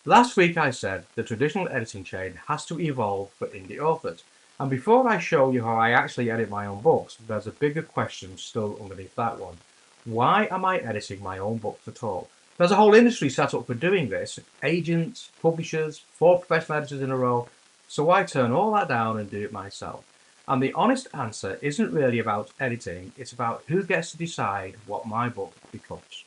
Last week I said the traditional editing chain has to evolve for indie authors. And before I show you how I actually edit my own books, there's a bigger question still underneath that one. Why am I editing my own books at all? There's a whole industry set up for doing this. Agents, publishers, 4 professional editors in a row. So why turn all that down and do it myself? And the honest answer isn't really about editing, it's about who gets to decide what my book becomes.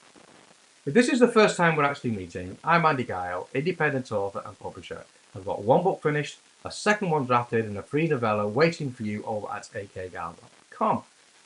If this is the first time we're actually meeting, I'm Andy Guile, independent author and publisher. I've got one book finished, a second one drafted, and a free novella waiting for you over at akguile.com.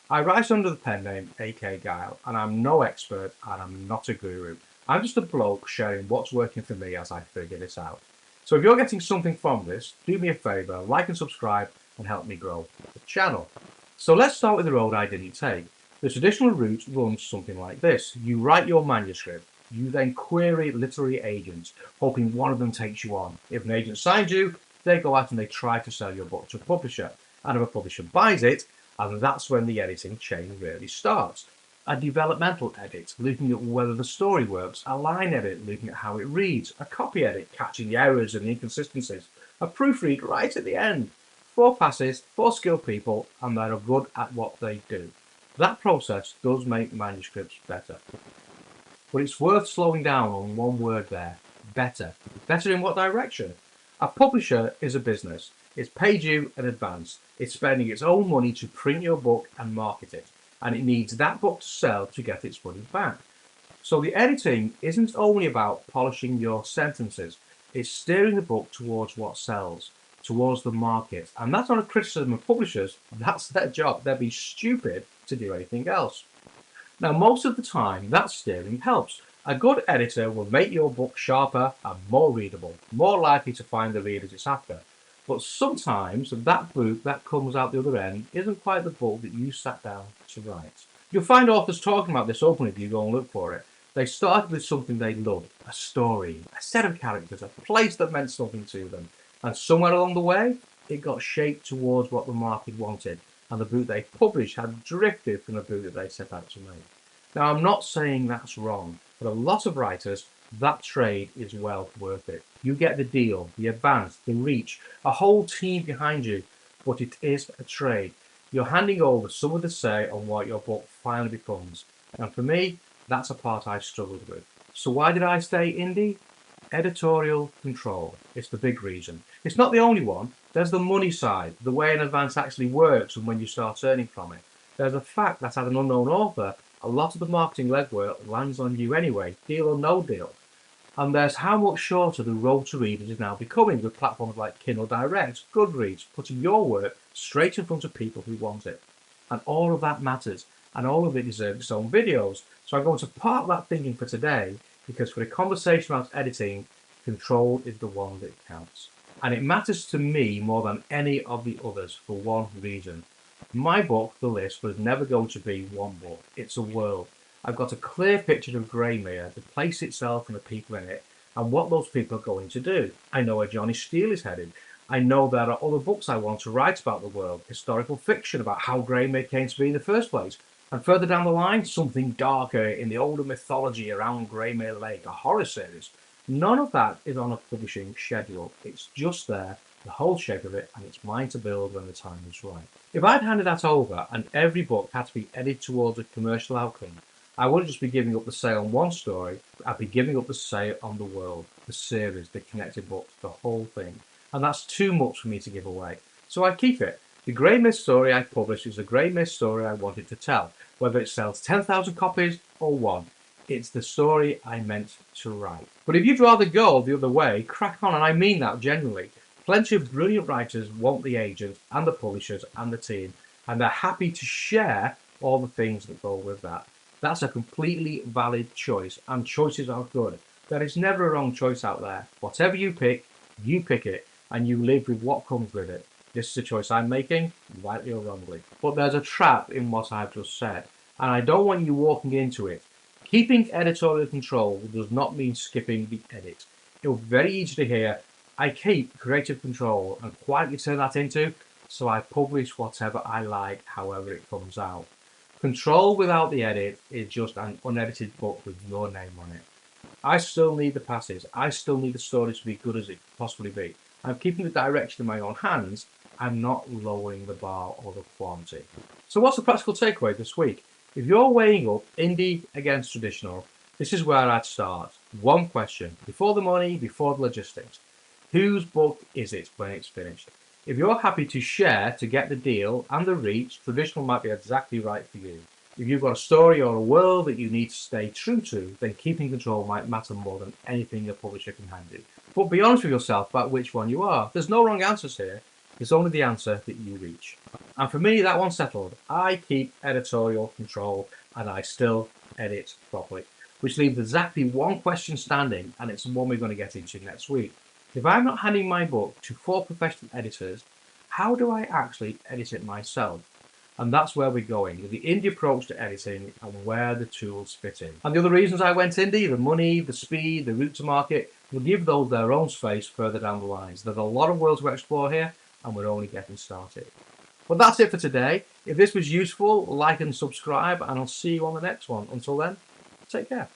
I write under the pen name AK Guile, and I'm no expert and I'm not a guru. I'm just a bloke sharing what's working for me as I figure this out. So if you're getting something from this, do me a favour, like and subscribe and help me grow the channel. So let's start with the road I didn't take. The traditional route runs something like this. You write your manuscript. You then query literary agents, hoping one of them takes you on. If an agent signs you, they go out and they try to sell your book to a publisher. And if a publisher buys it, and that's when the editing chain really starts. A developmental edit, looking at whether the story works. A line edit, looking at how it reads. A copy edit, catching the errors and the inconsistencies. A proofread right at the end. 4 passes, 4 skilled people, and they're good at what they do. That process does make manuscripts better. But it's worth slowing down on one word there. Better. Better in what direction? A publisher is a business. It's paid you in advance. It's spending its own money to print your book and market it. And it needs that book to sell to get its money back. So the editing isn't only about polishing your sentences. It's steering the book towards what sells, towards the market. And that's not a criticism of publishers. That's their job. They'd be stupid to do anything else. Now, most of the time, that steering helps. A good editor will make your book sharper and more readable, more likely to find the readers it's after. But sometimes that book that comes out the other end isn't quite the book that you sat down to write. You'll find authors talking about this openly if you go and look for it. They started with something they loved, a story, a set of characters, a place that meant something to them. And somewhere along the way, it got shaped towards what the market wanted. And the book they published had drifted from the book that they set out to make. Now, I'm not saying that's wrong, but a lot of writers, that trade is well worth it. You get the deal, the advance, the reach, a whole team behind you, but it is a trade. You're handing over some of the say on what your book finally becomes. And for me, that's a part I've struggled with. So why did I stay indie? Editorial control. It's the big reason. It's not the only one. There's the money side, the way an advance actually works and when you start earning from it. There's the fact that as an unknown author, a lot of the marketing legwork lands on you anyway, deal or no deal. And there's how much shorter the road to readers is now becoming with platforms like Kindle Direct, Goodreads, putting your work straight in front of people who want it. And all of that matters, and all of it deserves its own videos. So I'm going to park that thinking for today, because for a conversation about editing, control is the one that counts. And it matters to me more than any of the others for one reason. My book, The List, was never going to be one book. It's a world. I've got a clear picture of Greymere, the place itself and the people in it, and what those people are going to do. I know where Johnny Steele is headed. I know there are other books I want to write about the world, historical fiction about how Greymere came to be in the first place. And further down the line, something darker in the older mythology around Greymere Lake, a horror series. None of that is on a publishing schedule. It's just there, the whole shape of it, and it's mine to build when the time is right. If I'd handed that over and every book had to be edited towards a commercial outcome, I wouldn't just be giving up the say on one story, I'd be giving up the say on the world, the series, the connected books, the whole thing. And that's too much for me to give away. So I keep it. The Greymere story I published is the Greymere story I wanted to tell, whether it sells 10,000 copies or one. It's the story I meant to write. But if you'd rather go the other way, crack on, and I mean that genuinely. Plenty of brilliant writers want the agent and the publishers and the team, and they're happy to share all the things that go with that. That's a completely valid choice, and choices are good. There is never a wrong choice out there. Whatever you pick it, and you live with what comes with it. This is a choice I'm making, rightly or wrongly. But there's a trap in what I've just said, and I don't want you walking into it. Keeping editorial control does not mean skipping the edit. It will be very easy to hear, I keep creative control and quietly turn that into, so I publish whatever I like, however it comes out. Control without the edit is just an unedited book with your name on it. I still need the passes. I still need the story to be good as it could possibly be. I'm keeping the direction in my own hands. I'm not lowering the bar or the quality. So what's the practical takeaway this week? If you're weighing up indie against traditional, this is where I'd start. One question, before the money, before the logistics. Whose book is it when it's finished? If you're happy to share to get the deal and the reach, traditional might be exactly right for you. If you've got a story or a world that you need to stay true to, then keeping control might matter more than anything a publisher can hand you. But be honest with yourself about which one you are. There's no wrong answers here. There's only the answer that you reach. And for me, that one's settled. I keep editorial control and I still edit properly, which leaves exactly one question standing, and it's the one we're going to get into next week. If I'm not handing my book to 4 professional editors, how do I actually edit it myself? And that's where we're going, with the indie approach to editing and where the tools fit in. And the other reasons I went indie, the money, the speed, the route to market, we'll give those their own space further down the lines. There's a lot of worlds to explore here, and we're only getting started. But that's it for today. If this was useful, like and subscribe, and I'll see you on the next one. Until then, take care.